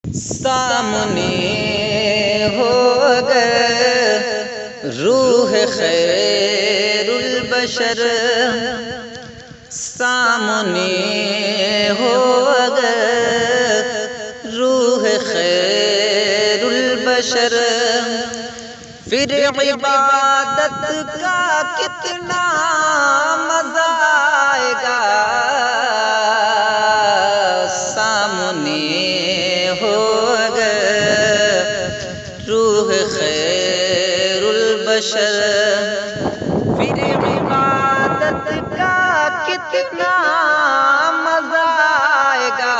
सामने हो अगर रूह खैरुल बशर, सामने हो अगर रूह खैरुल बशर, फिर इबादत का कितना मजा आएगा। सामने हो अगर रूह खैरुल बशर, फिर इबादत का कितना मजा आएगा।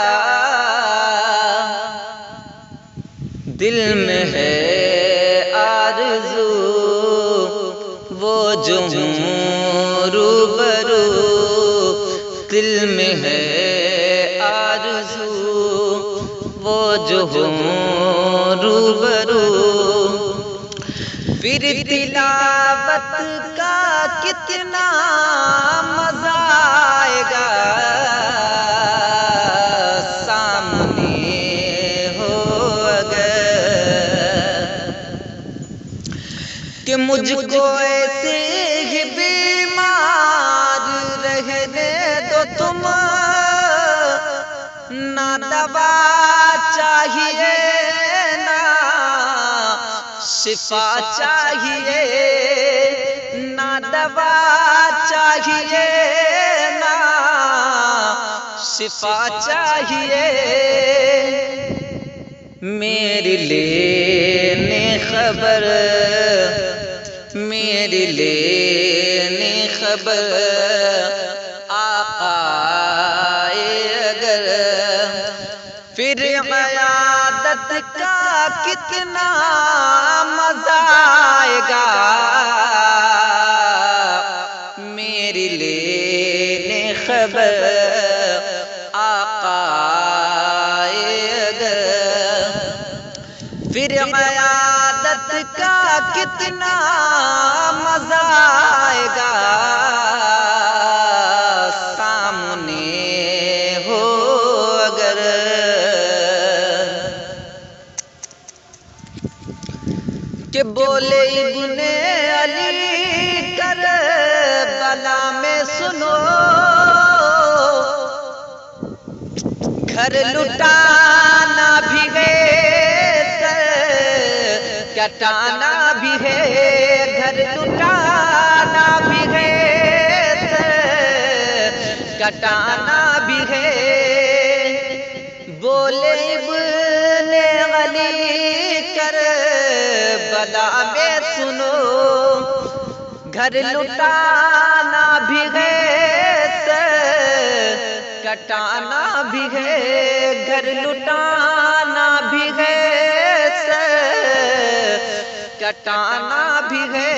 दिल में है आरज़ू वो जो हूँ रूबरू, दिल में है आरज़ू वो जो हूँ रूबरू, फिर तिलावत का कितना मजा आएगा। सामने हो अगर कि मुझको ऐसे ही बीमार रहने दो तुम, ना दवा चाहिए ना शिफा चाहिए, ना दवा चाहिए ना शिफा चाहिए। मेरी लेने खबर, मेरी लेने खबर आए अगर, फिर इबादत का कितना मजा आएगा। मेरी लेने खबर आए अगर, फिर इबादत का कितना मजा आएगा। सामने हो अगर कि बोले इब्ने अली करबला में सुनो, घर लुटाना भी है कटाना भी है, घर लुटाना भी है कटाना भी है। बोले इब्ने अली करबला में सुनो, घर लुटाना भी है कटाना भी है, घर लुटाना भी है कटाना भी है।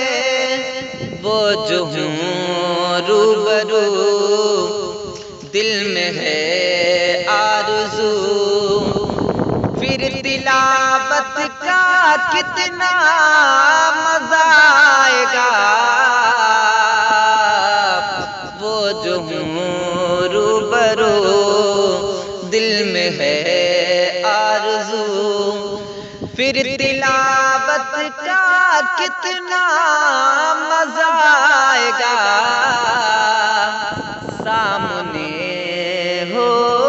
वो जो हूँ रूबरू दिल में है आरज़ू, फिर तिलावत का कितना मजा आएगा। वो जो हूँ रूबरू दिल में है आरज़ू, फिर तिलावत का कितना मजा आएगा। सामने